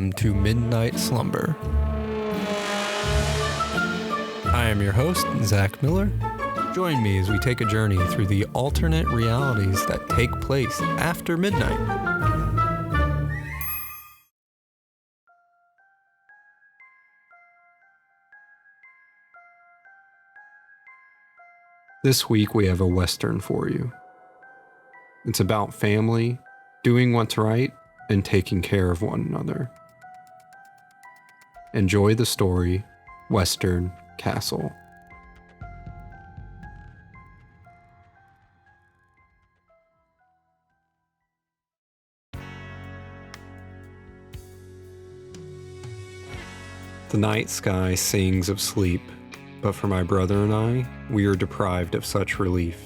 welcome to Midnight Slumber. I am your host, Zach Miller. Join me as we take a journey through the alternate realities that take place after midnight. This week we have a Western for you. It's about family, doing what's right, and taking care of one another. Enjoy the story, Western Castle. The night sky sings of sleep, but for my brother and I, we are deprived of such relief.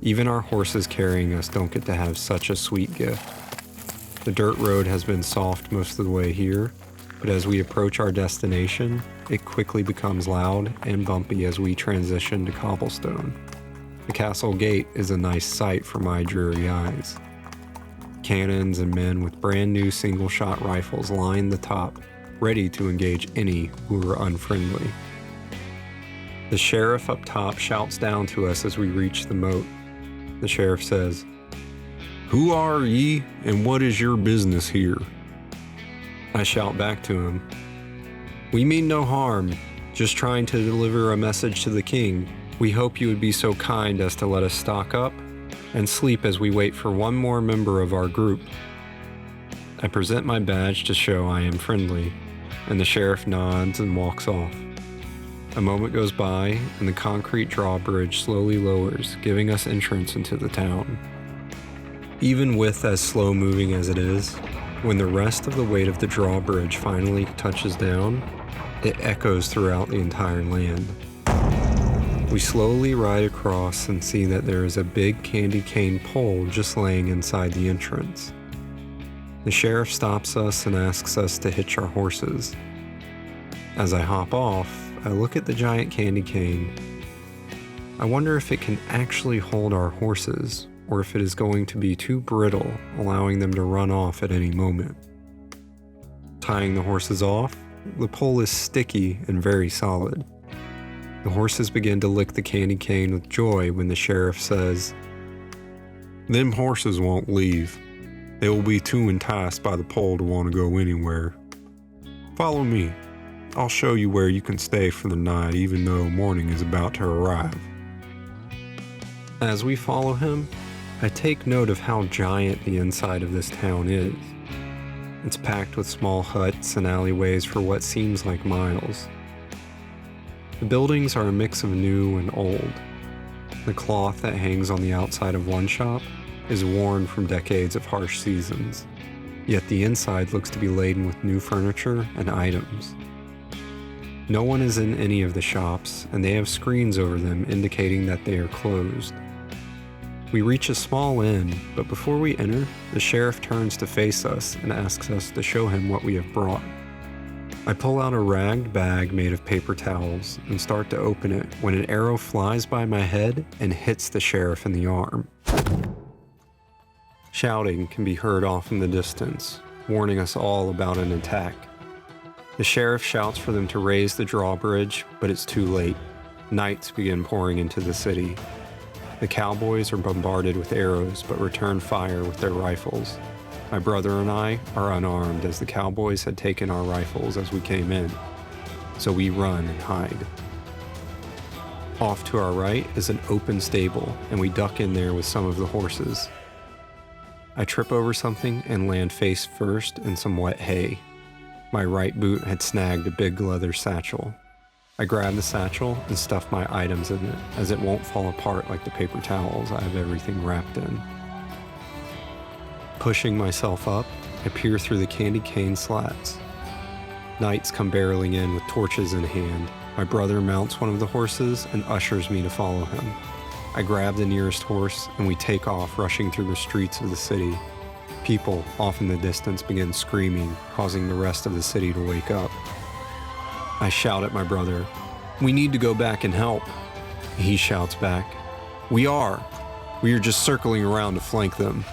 Even our horses carrying us don't get to have such a sweet gift. The dirt road has been soft most of the way here, but as we approach our destination, it quickly becomes loud and bumpy as we transition to cobblestone. The castle gate is a nice sight for my dreary eyes. Cannons and men with brand new single-shot rifles line the top, ready to engage any who are unfriendly. The sheriff up top shouts down to us as we reach the moat. The sheriff says, "Who are ye, and what is your business here?" I shout back to him, "We mean no harm, just trying to deliver a message to the king. We hope you would be so kind as to let us stock up and sleep as we wait for one more member of our group." I present my badge to show I am friendly, and the sheriff nods and walks off. A moment goes by, and the concrete drawbridge slowly lowers, giving us entrance into the town. Even with as slow moving as it is, when the rest of the weight of the drawbridge finally touches down, it echoes throughout the entire land. We slowly ride across and see that there is a big candy cane pole just laying inside the entrance. The sheriff stops us and asks us to hitch our horses. As I hop off, I look at the giant candy cane. I wonder if it can actually hold our horses, or if it is going to be too brittle, allowing them to run off at any moment. Tying the horses off, the pole is sticky and very solid. The horses begin to lick the candy cane with joy when the sheriff says, "Them horses won't leave. They will be too enticed by the pole to want to go anywhere. Follow me. I'll show you where you can stay for the night even though morning is about to arrive." As we follow him, I take note of how giant the inside of this town is. It's packed with small huts and alleyways for what seems like miles. The buildings are a mix of new and old. The cloth that hangs on the outside of one shop is worn from decades of harsh seasons, yet the inside looks to be laden with new furniture and items. No one is in any of the shops, and they have screens over them indicating that they are closed. We reach a small inn, but before we enter, the sheriff turns to face us and asks us to show him what we have brought. I pull out a ragged bag made of paper towels and start to open it when an arrow flies by my head and hits the sheriff in the arm. Shouting can be heard off in the distance, warning us all about an attack. The sheriff shouts for them to raise the drawbridge, but it's too late. Knights begin pouring into the city. The cowboys are bombarded with arrows, but return fire with their rifles. My brother and I are unarmed as the cowboys had taken our rifles as we came in, so we run and hide. Off to our right is an open stable, and we duck in there with some of the horses. I trip over something and land face first in some wet hay. My right boot had snagged a big leather satchel. I grab the satchel and stuff my items in it, as it won't fall apart like the paper towels I have everything wrapped in. Pushing myself up, I peer through the candy cane slats. Knights come barreling in with torches in hand. My brother mounts one of the horses and ushers me to follow him. I grab the nearest horse and we take off, rushing through the streets of the city. People, off in the distance, begin screaming, causing the rest of the city to wake up. I shout at my brother, "We need to go back and help." He shouts back, "We are. We are just circling around to flank them."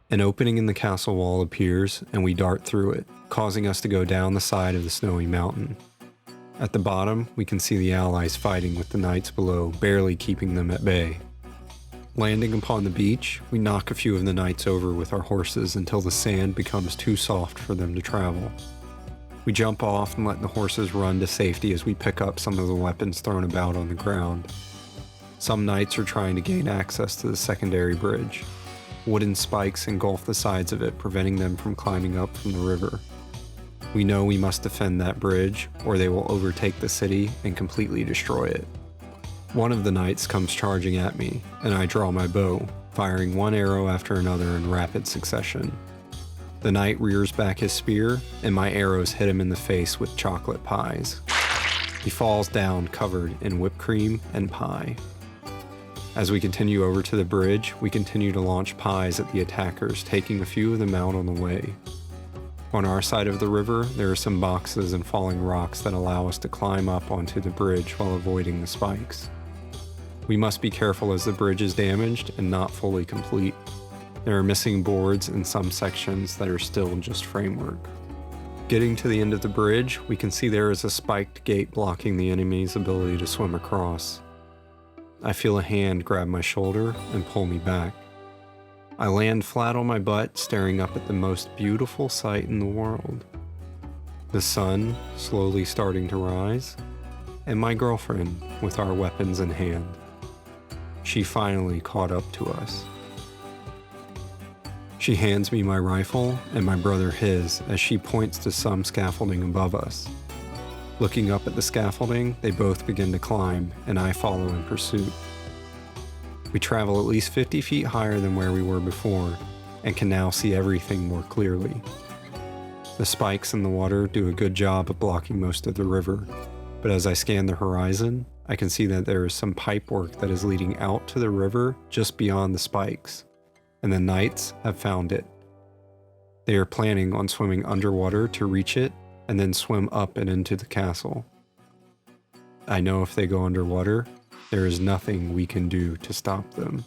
An opening in the castle wall appears, and we dart through it, causing us to go down the side of the snowy mountain. At the bottom, we can see the allies fighting with the knights below, barely keeping them at bay. Landing upon the beach, we knock a few of the knights over with our horses until the sand becomes too soft for them to travel. We jump off and let the horses run to safety as we pick up some of the weapons thrown about on the ground. Some knights are trying to gain access to the secondary bridge. Wooden spikes engulf the sides of it, preventing them from climbing up from the river. We know we must defend that bridge, or they will overtake the city and completely destroy it. One of the knights comes charging at me, and I draw my bow, firing one arrow after another in rapid succession. The knight rears back his spear, and my arrows hit him in the face with chocolate pies. He falls down covered in whipped cream and pie. As we continue over to the bridge, we continue to launch pies at the attackers, taking a few of them out on the way. On our side of the river, there are some boxes and falling rocks that allow us to climb up onto the bridge while avoiding the spikes. We must be careful as the bridge is damaged and not fully complete. There are missing boards in some sections that are still just framework. Getting to the end of the bridge, we can see there is a spiked gate blocking the enemy's ability to swim across. I feel a hand grab my shoulder and pull me back. I land flat on my butt, staring up at the most beautiful sight in the world. The sun slowly starting to rise, and my girlfriend with our weapons in hand. She finally caught up to us. She hands me my rifle and my brother his as she points to some scaffolding above us. Looking up at the scaffolding, they both begin to climb, and I follow in pursuit. We travel at least 50 feet higher than where we were before, and can now see everything more clearly. The spikes in the water do a good job of blocking most of the river, but as I scan the horizon, I can see that there is some pipework that is leading out to the river just beyond the spikes, and the knights have found it. They are planning on swimming underwater to reach it and then swim up and into the castle. I know if they go underwater, there is nothing we can do to stop them.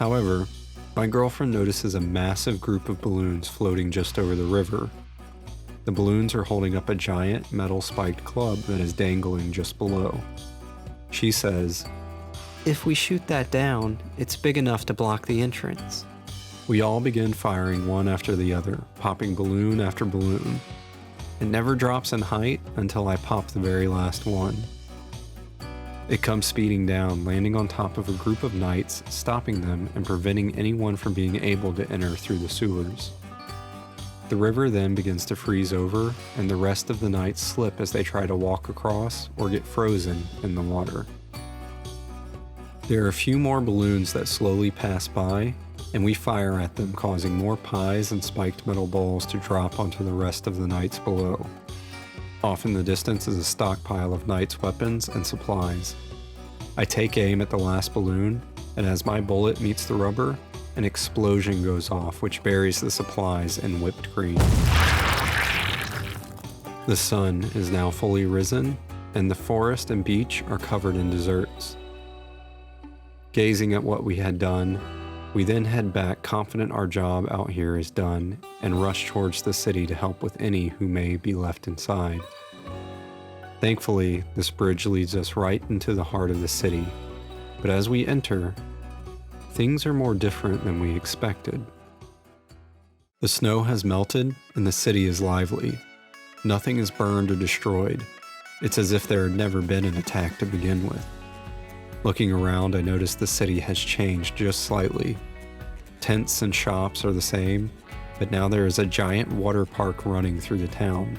However, my girlfriend notices a massive group of balloons floating just over the river. The balloons are holding up a giant metal spiked club that is dangling just below. She says, "If we shoot that down, it's big enough to block the entrance." We all begin firing one after the other, popping balloon after balloon. It never drops in height until I pop the very last one. It comes speeding down, landing on top of a group of knights, stopping them and preventing anyone from being able to enter through the sewers. The river then begins to freeze over, and the rest of the knights slip as they try to walk across or get frozen in the water. There are a few more balloons that slowly pass by, and we fire at them, causing more pies and spiked metal balls to drop onto the rest of the knights below. Off in the distance is a stockpile of knights' weapons and supplies. I take aim at the last balloon, and as my bullet meets the rubber, an explosion goes off which buries the supplies in whipped cream. The sun is now fully risen, and the forest and beach are covered in desserts. Gazing at what we had done, we then head back confident our job out here is done and rush towards the city to help with any who may be left inside. Thankfully, this bridge leads us right into the heart of the city, but as we enter, things are more different than we expected. The snow has melted and the city is lively. Nothing is burned or destroyed. It's as if there had never been an attack to begin with. Looking around, I notice the city has changed just slightly. Tents and shops are the same, but now there is a giant water park running through the town.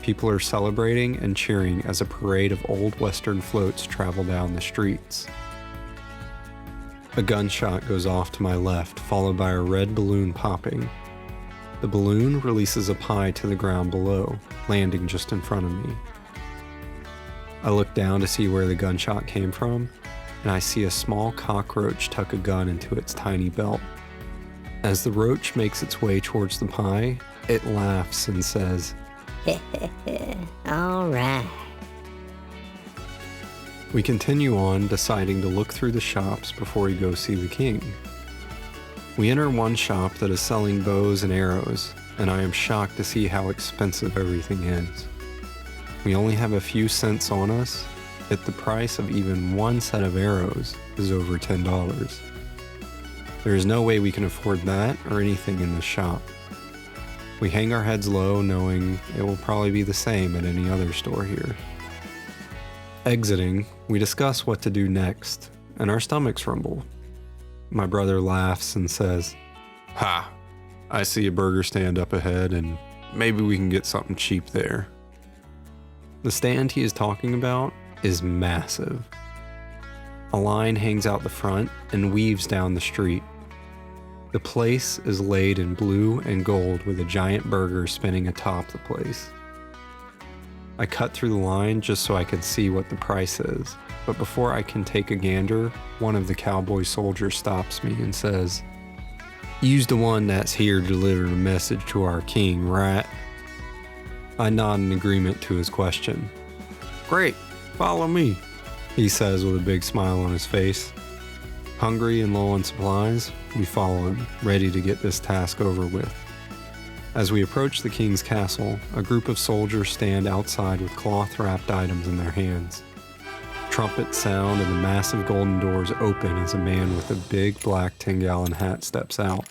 People are celebrating and cheering as a parade of old Western floats travel down the streets. A gunshot goes off to my left, followed by a red balloon popping. The balloon releases a pie to the ground below, landing just in front of me. I look down to see where the gunshot came from, and I see a small cockroach tuck a gun into its tiny belt. As the roach makes its way towards the pie, it laughs and says, "All right." We continue on, deciding to look through the shops before we go see the king. We enter one shop that is selling bows and arrows, and I am shocked to see how expensive everything is. We only have a few cents on us, yet the price of even one set of arrows is over $10. There is no way we can afford that or anything in this shop. We hang our heads low, knowing it will probably be the same at any other store here. Exiting, we discuss what to do next, and our stomachs rumble. My brother laughs and says, "Ha! I see a burger stand up ahead, and maybe we can get something cheap there." The stand he is talking about is massive. A line hangs out the front and weaves down the street. The place is laid in blue and gold with a giant burger spinning atop the place. I cut through the line just so I could see what the price is, but before I can take a gander, one of the cowboy soldiers stops me and says, "You's the one that's here to deliver a message to our king, right?" I nod in agreement to his question. "Great, follow me," he says with a big smile on his face. Hungry and low on supplies, we follow him, ready to get this task over with. As we approach the king's castle, a group of soldiers stand outside with cloth-wrapped items in their hands. Trumpets sound and the massive golden doors open as a man with a big black 10-gallon hat steps out.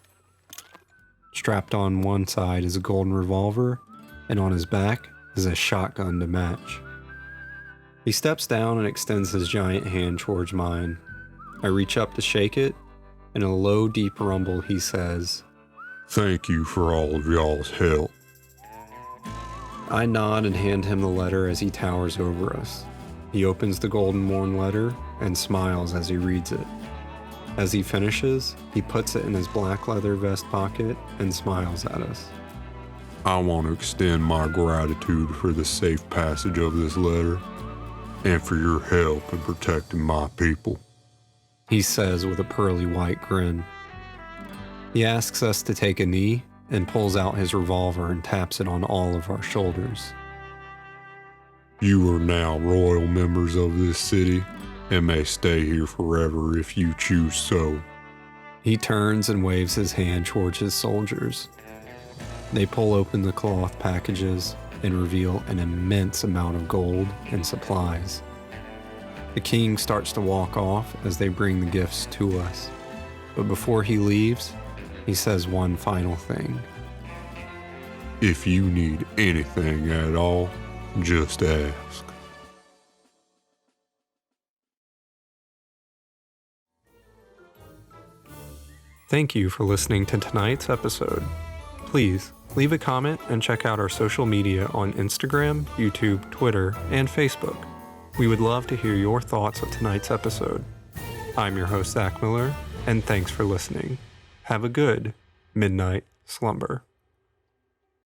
Strapped on one side is a golden revolver, and on his back is a shotgun to match. He steps down and extends his giant hand towards mine. I reach up to shake it. In a low, deep rumble, he says, "Thank you for all of y'all's help." I nod and hand him the letter as he towers over us. He opens the golden worn letter and smiles as he reads it. As he finishes, he puts it in his black leather vest pocket and smiles at us. "I want to extend my gratitude for the safe passage of this letter and for your help in protecting my people," he says with a pearly white grin. He asks us to take a knee and pulls out his revolver and taps it on all of our shoulders. "You are now royal members of this city and may stay here forever if you choose so." He turns and waves his hand towards his soldiers. They pull open the cloth packages and reveal an immense amount of gold and supplies. The king starts to walk off as they bring the gifts to us. But before he leaves, he says one final thing. "If you need anything at all, just ask." Thank you for listening to tonight's episode. Please leave a comment and check out our social media on Instagram, YouTube, Twitter, and Facebook. We would love to hear your thoughts of tonight's episode. I'm your host, Zach Miller, and thanks for listening. Have a good midnight slumber.